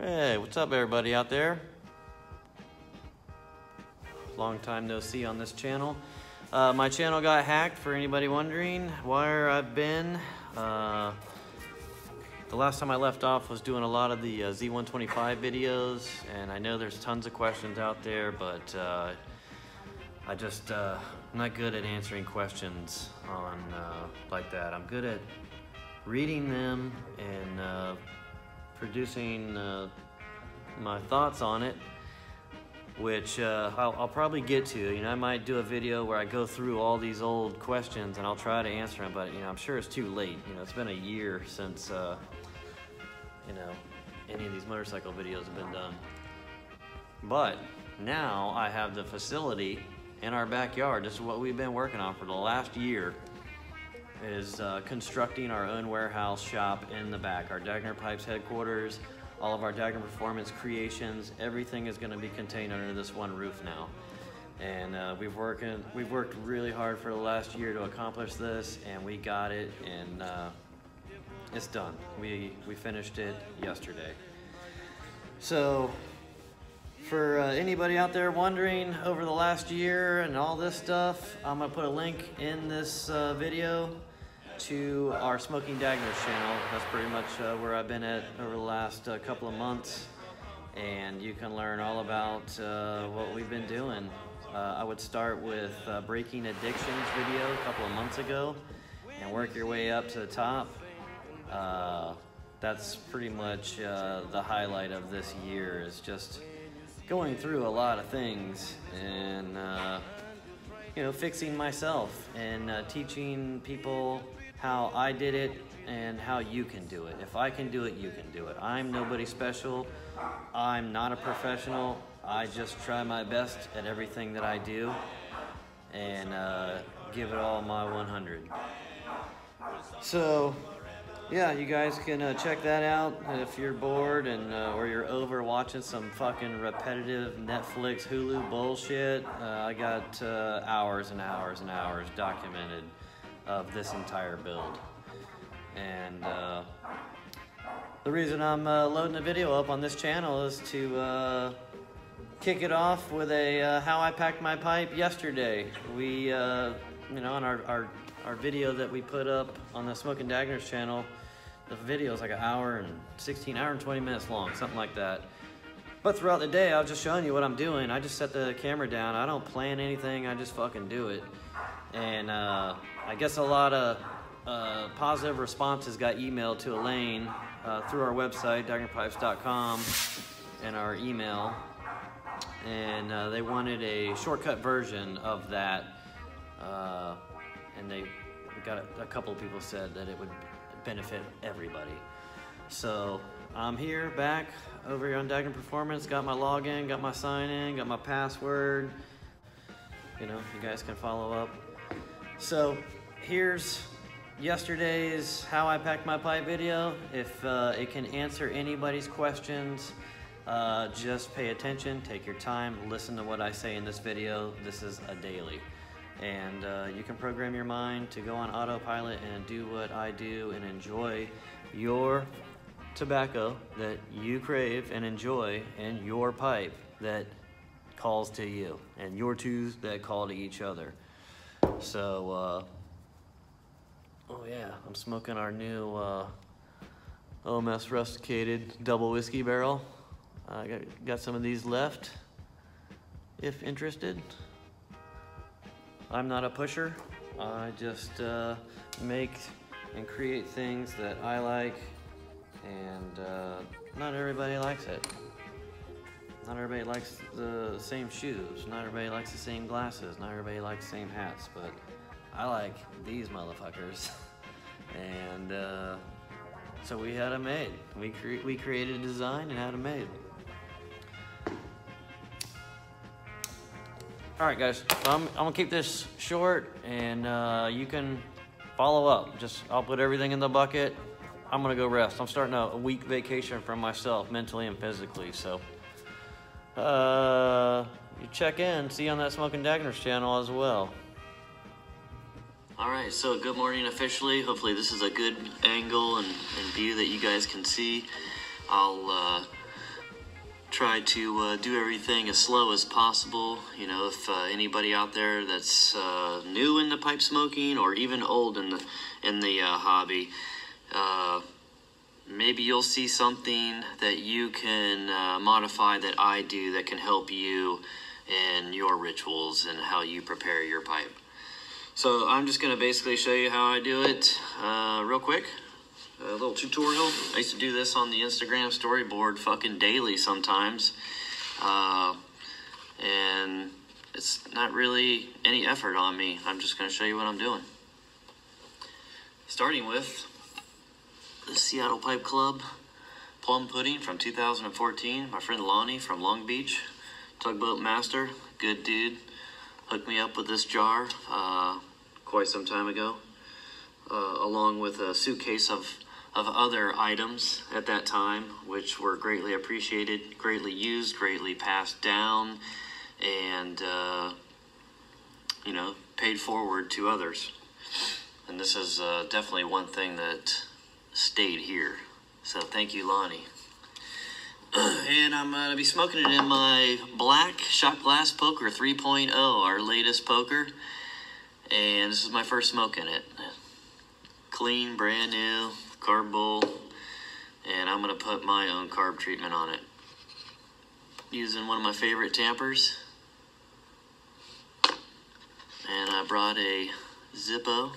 Hey, what's up everybody out there? Long time no see on this channel. My channel got hacked, for anybody wondering where I've been. The last time I left off was doing a lot of the Z125 videos, and I know there's tons of questions out there, but I'm not good at answering questions on like that. I'm good at reading them and producing my thoughts on it, which I'll probably get to. You know, I might do a video where I go through all these old questions and I'll try to answer them, but you know, I'm sure it's too late. You know, it's been a year since you know, any of these motorcycle videos have been done. But now I have the facility in our backyard. This is what we've been working on for the last year, is constructing our own warehouse shop in the back. Our Dagner Pipes headquarters, all of our Dagner Performance creations, everything is going to be contained under this one roof now. And we've worked really hard for the last year to accomplish this, and we got it, and it's done. We finished it yesterday. So for anybody out there wondering over the last year and all this stuff, I'm gonna put a link in this video to our Smoking Dagners channel. That's pretty much where I've been at over the last couple of months, and you can learn all about what we've been doing. I would start with Breaking Addictions video a couple of months ago and work your way up to the top. That's pretty much the highlight of this year, is just going through a lot of things and you know, fixing myself and teaching people how I did it and how you can do it. If I can do it, you can do it. I'm nobody special. I'm not a professional. I just try my best at everything that I do and give it all my 100. So yeah, you guys can check that out if you're bored and or you're over watching some fucking repetitive Netflix, Hulu bullshit. I got hours and hours and hours documented of this entire build. And the reason I'm loading the video up on this channel is to kick it off with a how I packed my pipe yesterday. We, you know, on our video that we put up on the Smoking Dagners channel, the video is like an hour and 20 minutes long, something like that. But throughout the day, I was just showing you what I'm doing. I just set the camera down. I don't plan anything. I just fucking do it. And I guess a lot of positive responses got emailed to Elaine through our website, dagnerpipes.com, and our email. And they wanted a shortcut version of that. And they got a couple of people said that it would benefit everybody. So I'm here back over here on Dagner Performance, got my login, got my sign in, got my password. You know, you guys can follow up. So here's yesterday's how I packed my pipe video. If it can answer anybody's questions, just pay attention, take your time, listen to what I say in this video. This is a daily. And you can program your mind to go on autopilot and do what I do and enjoy your tobacco that you crave and enjoy, and your pipe that calls to you, and your twos that call to each other. So, oh yeah, I'm smoking our new OMS rusticated double whiskey barrel. I got some of these left, if interested. I'm not a pusher. I just make and create things that I like, and not everybody likes it. Not everybody likes the same shoes. Not everybody likes the same glasses. Not everybody likes the same hats, but I like these motherfuckers. And so we had them made. We created a design and had them made. All right, guys, I'm gonna keep this short, and you can follow up. I'll put everything in the bucket. I'm gonna go rest. I'm starting a week vacation for myself, mentally and physically. So you check in, see you on that Smoking Dagners channel as well. All right, so good morning officially. Hopefully this is a good angle and view that you guys can see. I'll try to do everything as slow as possible. You know, if anybody out there that's new in the pipe smoking or even old in the hobby, maybe you'll see something that you can modify that I do that can help you in your rituals and how you prepare your pipe. So I'm just going to basically show you how I do it real quick. A little tutorial. I used to do this on the Instagram storyboard fucking daily sometimes. And it's not really any effort on me. I'm just going to show you what I'm doing. Starting with the Seattle Pipe Club Plum Pudding from 2014. My friend Lonnie from Long Beach, tugboat master, good dude, hooked me up with this jar quite some time ago, along with a suitcase of other items at that time, which were greatly appreciated, greatly used, greatly passed down, and you know, paid forward to others. And this is definitely one thing that stayed here. So thank you, Lonnie. And I'm going to be smoking it in my black shot glass poker 3.0, our latest poker. And this is my first smoke in it. Clean, brand new, carb bowl. And I'm going to put my own carb treatment on it. Using one of my favorite tampers. And I brought a Zippo.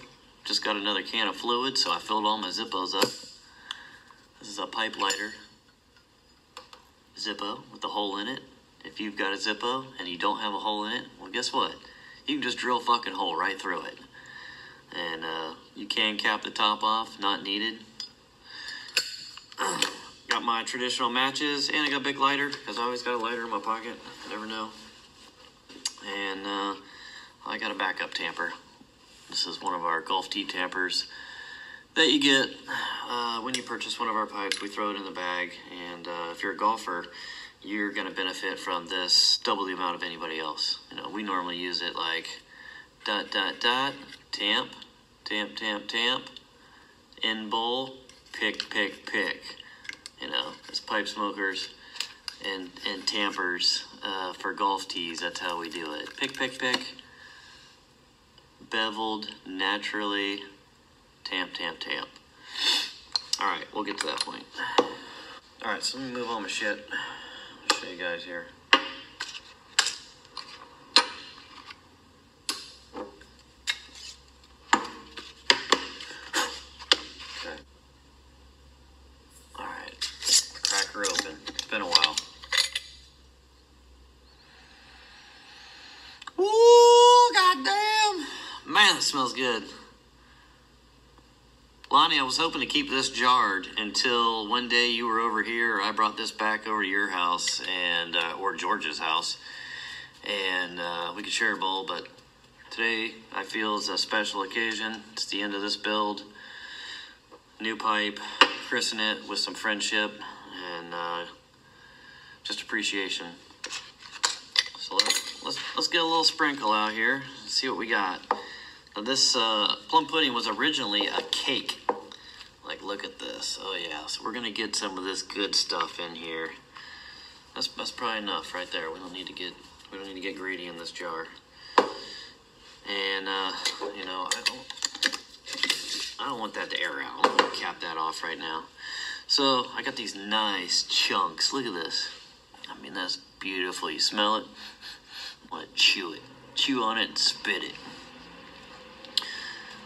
Just got another can of fluid, so I filled all my Zippos up. This is a pipe lighter Zippo with a hole in it. If you've got a Zippo and you don't have a hole in it, well, guess what? You can just drill a fucking hole right through it. And you can cap the top off, not needed. Got my traditional matches, and I got a big lighter, because I always got a lighter in my pocket. You never know. And I got a backup tamper. This is one of our Golf Tee tampers that you get when you purchase one of our pipes. We throw it in the bag, and if you're a golfer, you're going to benefit from this double the amount of anybody else. You know, we normally use it like ... tamp, tamp, tamp, tamp, in bowl, pick, pick, pick. You know, as pipe smokers and tampers for golf tees, that's how we do it. Pick, pick, pick, beveled, naturally, tamp, tamp, tamp. All right, we'll get to that point. All right, so let me move all my shit. I'll show you guys here. Okay. All right, crack her open. It's been a while. Ooh, goddamn! Man, it smells good. Lonnie, I was hoping to keep this jarred until one day you were over here, or I brought this back over to your house, and or George's house, and we could share a bowl, but today I feel is a special occasion. It's the end of this build. New pipe, christen it with some friendship, and just appreciation. So let's get a little sprinkle out here and see what we got. Now this plum pudding was originally a cake. Like, look at this. Oh yeah, so we're gonna get some of this good stuff in here. That's probably enough right there. We don't need to get greedy in this jar. And you know, I don't want that to air out. I'm gonna cap that off right now. So I got these nice chunks. Look at this. I mean, that's beautiful. You smell it. I want to chew it. Chew on it and spit it.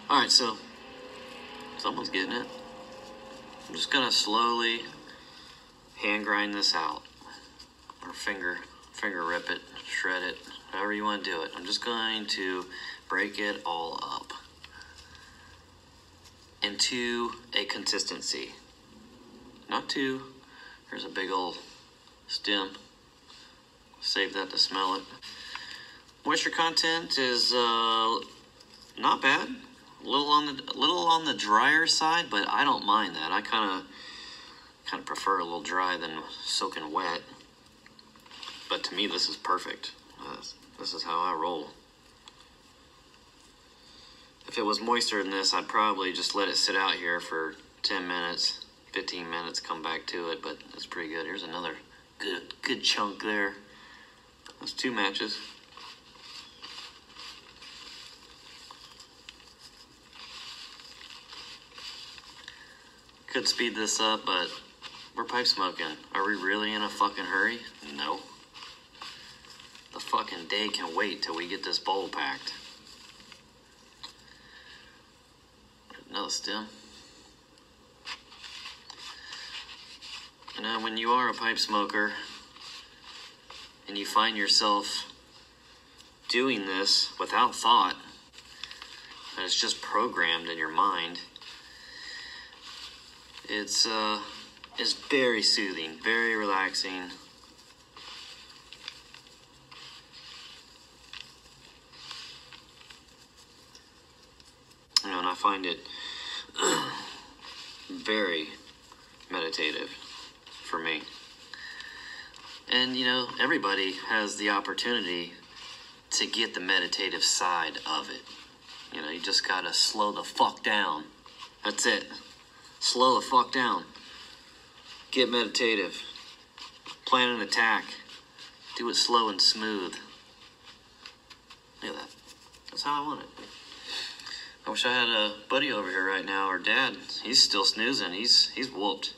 All right, so someone's getting it. I'm just gonna slowly hand grind this out, or finger rip it, shred it, however you want to do it. I'm just going to break it all up into a consistency. Not two. There's a big old stem. Save that to smell it. Moisture content is not bad. A little on the drier side, but I don't mind that. I kind of prefer a little dry than soaking wet. But to me, this is perfect. This is how I roll. If it was moister than this, I'd probably just let it sit out here for 10 minutes, 15 minutes, come back to it. But it's pretty good. Here's another Good chunk there. That's 2 matches. Could speed this up, but we're pipe smoking. Are we really in a fucking hurry? No. The fucking day can wait till we get this bowl packed. Another stem. And when you are a pipe smoker and you find yourself doing this without thought, and it's just programmed in your mind, it's very soothing, very relaxing. And I find it very meditative for me. And everybody has the opportunity to get the meditative side of it. You just gotta slow the fuck down. That's it. Slow the fuck down. Get meditative. Plan an attack. Do it slow and smooth. Look at that. That's how I want it. I wish I had a buddy over here right now, or dad. He's still snoozing. He's whooped.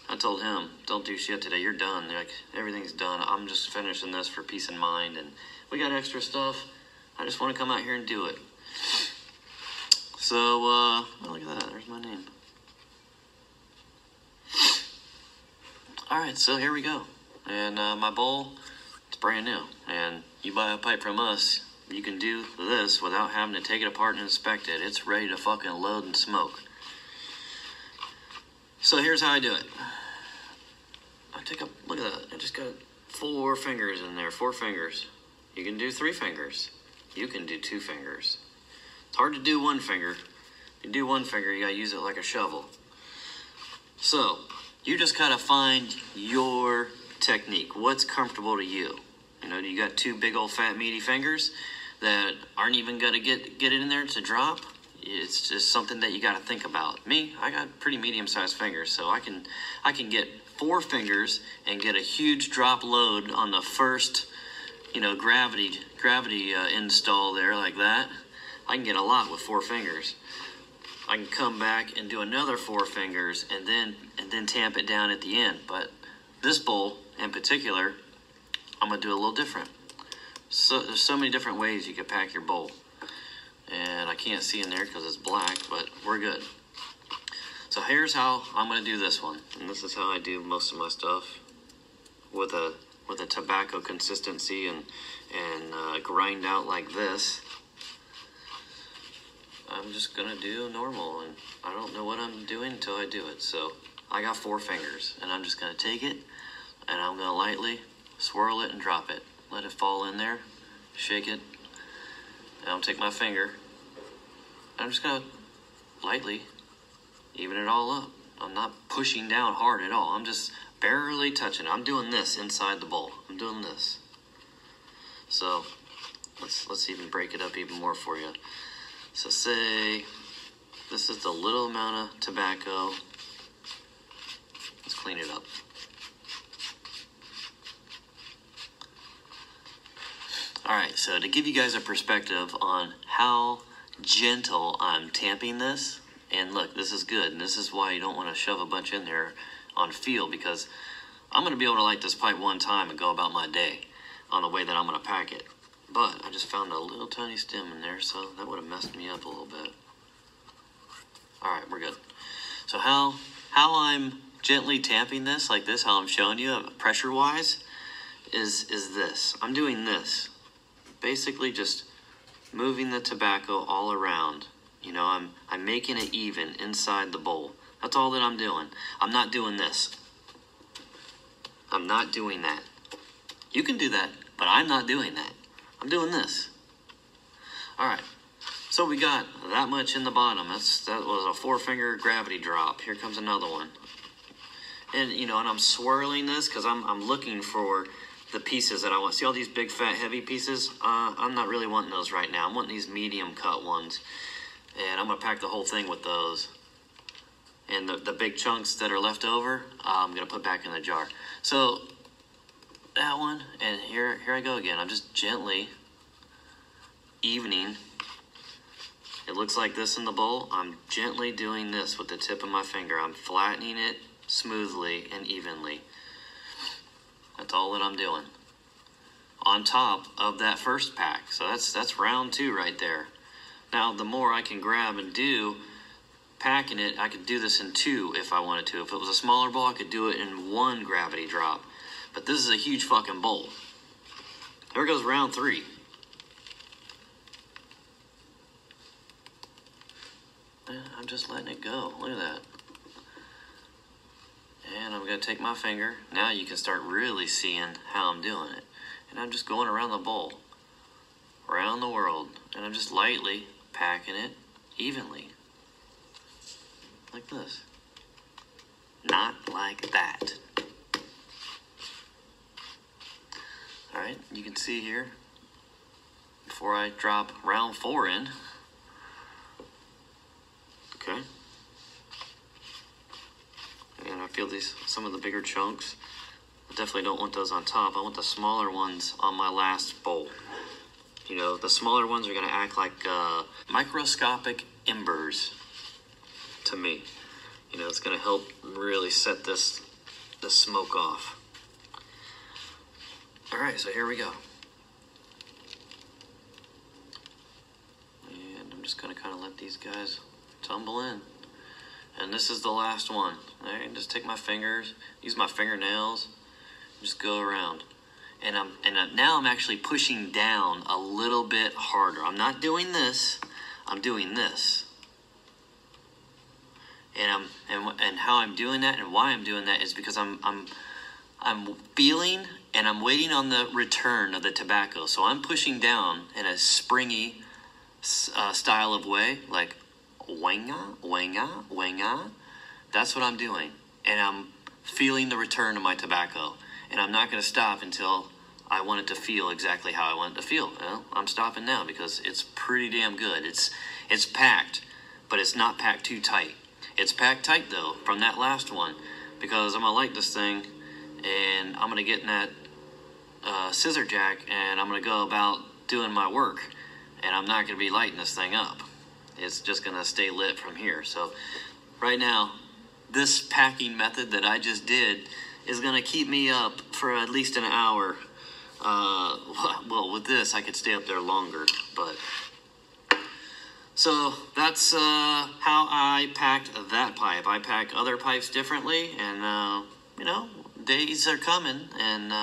I told him, don't do shit today. You're done. Like, everything's done. I'm just finishing this for peace of mind. And we got extra stuff. I just want to come out here and do it. So, oh, look at that. There's my name. Alright, so here we go. And my bowl, it's brand new. And you buy a pipe from us, you can do this without having to take it apart and inspect it. It's ready to fucking load and smoke. So here's how I do it. Look at that. I just got 4 fingers in there, 4 fingers. You can do 3 fingers. You can do 2 fingers. It's hard to do 1 finger. If you do 1 finger, you gotta use it like a shovel. So, you just gotta find your technique. What's comfortable to you? You got 2 big old fat meaty fingers that aren't even gonna get it in there to drop. It's just something that you gotta think about. Me, I got pretty medium-sized fingers, so I can get 4 fingers and get a huge drop load on the first, gravity install there like that. I can get a lot with 4 fingers. I can come back and do another 4 fingers and then tamp it down at the end. But this bowl in particular, I'm gonna do a little different. So there's so many different ways you could pack your bowl. And I can't see in there because it's black, but we're good. So here's how I'm gonna do this one. And this is how I do most of my stuff with a tobacco consistency and grind out like this. I'm just gonna do normal, and I don't know what I'm doing until I do it. So I got 4 fingers, and I'm just gonna take it, and I'm gonna lightly swirl it and drop it. Let it fall in there, shake it, and I'll take my finger, and I'm just gonna lightly even it all up. I'm not pushing down hard at all. I'm just barely touching it. I'm doing this inside the bowl. I'm doing this. So let's even break it up even more for you. So say this is the little amount of tobacco. Let's clean it up. Alright, so to give you guys a perspective on how gentle I'm tamping this, and look, this is good, and this is why you don't want to shove a bunch in there on feel, because I'm going to be able to light this pipe 1 time and go about my day on the way that I'm going to pack it. But I just found a little tiny stem in there, so that would have messed me up a little bit. Alright, we're good. So how I'm gently tamping this, like this, how I'm showing you, pressure-wise, is this. I'm doing this. Basically just moving the tobacco all around. You know, I'm making it even inside the bowl. That's all that I'm doing. I'm not doing this. I'm not doing that. You can do that, but I'm not doing that. I'm doing this. Alright, so we got that much in the bottom. That was a 4-finger gravity drop. Here comes another one. And, you know, and I'm swirling this because I'm looking for the pieces that I want. See all these big, fat, heavy pieces? I'm not really wanting those right now. I'm wanting these medium cut ones. And I'm going to pack the whole thing with those. And the big chunks that are left over, I'm going to put back in the jar. So that one, and here I go again. I'm just gently evening. It looks like this in the bowl. I'm gently doing this with the tip of my finger. I'm flattening it smoothly and evenly. That's all that I'm doing. On top of that first pack. So that's round 2 right there. Now, the more I can grab and do, packing it, I could do this in 2 if I wanted to. If it was a smaller bowl, I could do it in 1 gravity drop. But this is a huge fucking bowl. There goes round 3. I'm just letting it go. Look at that. And I'm going to take my finger. Now you can start really seeing how I'm doing it. And I'm just going around the bowl, around the world. And I'm just lightly packing it evenly. Like this. Not like that. Alright, you can see here, before I drop round 4 in. Okay. And I feel some of the bigger chunks. I definitely don't want those on top. I want the smaller ones on my last bowl. You know, the smaller ones are going to act like microscopic embers to me. You know, it's going to help really set the smoke off. All right, so here we go. And I'm just going to kind of let these guys tumble in. And this is the last one. All right, just take my fingers, use my fingernails, just go around. And now I'm actually pushing down a little bit harder. I'm not doing this. I'm doing this. And how I'm doing that and why I'm doing that is because I'm feeling and I'm waiting on the return of the tobacco. So I'm pushing down in a springy style of way, like wanga, wanga, wanga. That's what I'm doing. And I'm feeling the return of my tobacco. And I'm not going to stop until I want it to feel exactly how I want it to feel. Well, I'm stopping now because it's pretty damn good. It's packed, but it's not packed too tight. It's packed tight, though, from that last one, because I'm going to light this thing, and I'm going to get in that scissor jack, and I'm going to go about doing my work, and I'm not going to be lighting this thing up. It's just going to stay lit from here. So right now, this packing method that I just did is going to keep me up for at least an hour. Well, with this, I could stay up there longer, but... So that's how I packed that pipe. I pack other pipes differently, and, you know, days are coming, and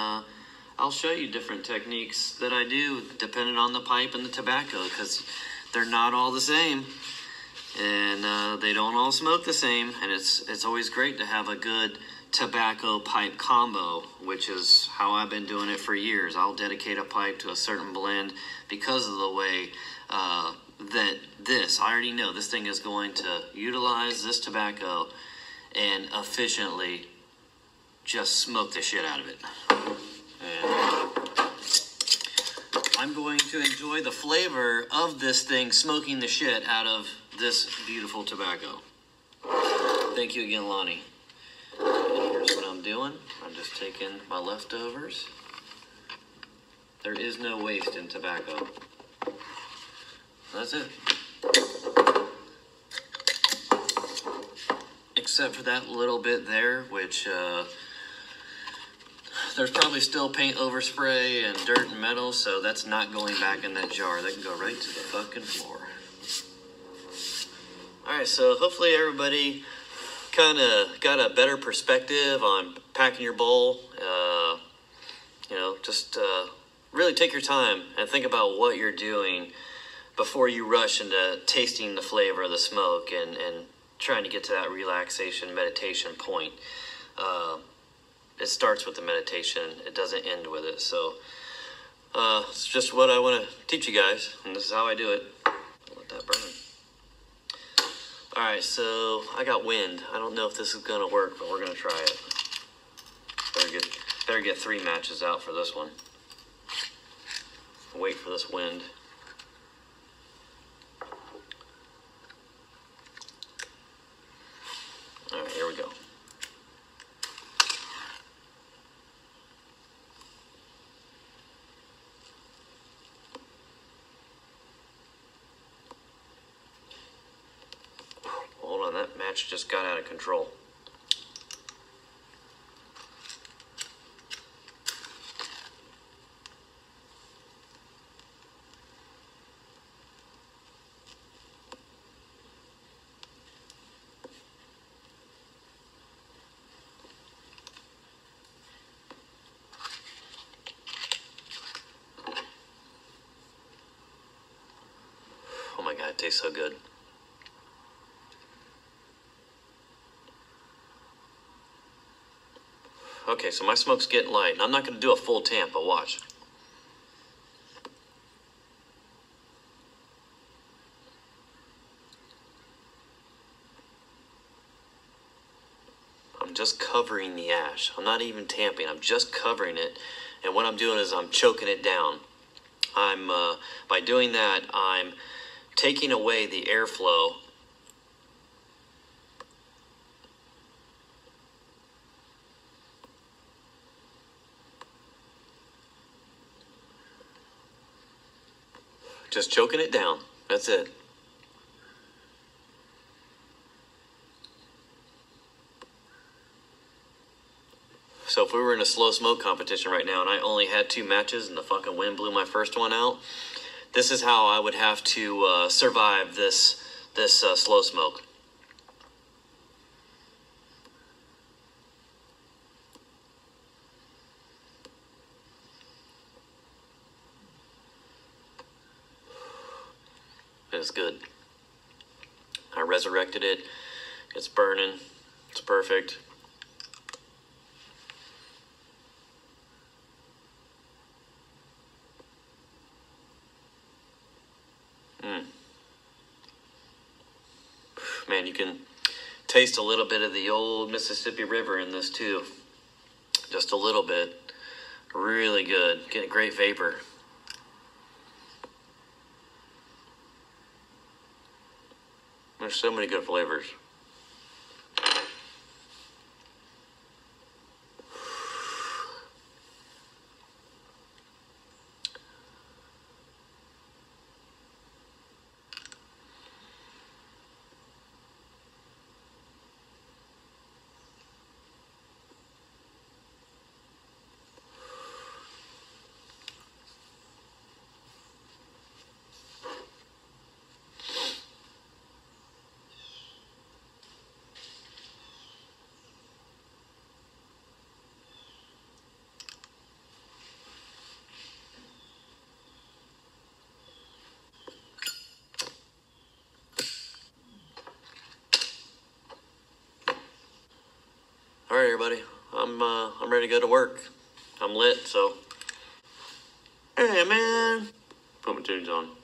I'll show you different techniques that I do depending on the pipe and the tobacco, because they're not all the same, and they don't all smoke the same, and it's always great to have a good tobacco pipe combo, which is how I've been doing it for years. I'll dedicate a pipe to a certain blend because of the way that I already know this thing is going to utilize this tobacco and efficiently just smoke the shit out of it. And I'm going to enjoy the flavor of this thing smoking the shit out of this beautiful tobacco. Thank you again, Lonnie. And here's what I'm doing. I'm just taking my leftovers. There is no waste in tobacco. That's it. Except for that little bit there, which there's probably still paint overspray and dirt and metal, so that's not going back in that jar. That can go right to the fucking floor. Alright, so hopefully everybody kind of got a better perspective on packing your bowl. You know, just really take your time and think about what you're doing before you rush into tasting the flavor of the smoke and trying to get to that relaxation meditation point. It starts with the meditation. It doesn't end with it. So it's just what I want to teach you guys, and this is how I do it. I'll let that burn. All right, so I got wind. I don't know if this is going to work, but we're going to try it. Better get 3 matches out for this one. Wait for this wind. All right, here we go. on, that match just got out of control. Oh my God, it tastes so good. Okay, so my smoke's getting light, and I'm not going to do a full tamp, but watch. I'm just covering the ash. I'm not even tamping, I'm just covering it, and what I'm doing is I'm choking it down. By doing that, I'm taking away the airflow just choking it down. That's it. So if we were in a slow smoke competition right now and I only had 2 matches and the fucking wind blew my first one out, this is how I would have to survive this slow smoke. It's good. I resurrected it. It's burning. It's perfect. Man, you can taste a little bit of the old Mississippi River in this too. Just a little bit. Really good. Get a great vapor. There's so many good flavors. All right, everybody. I'm ready to go to work. I'm lit, so. Hey, man. Put my tunes on.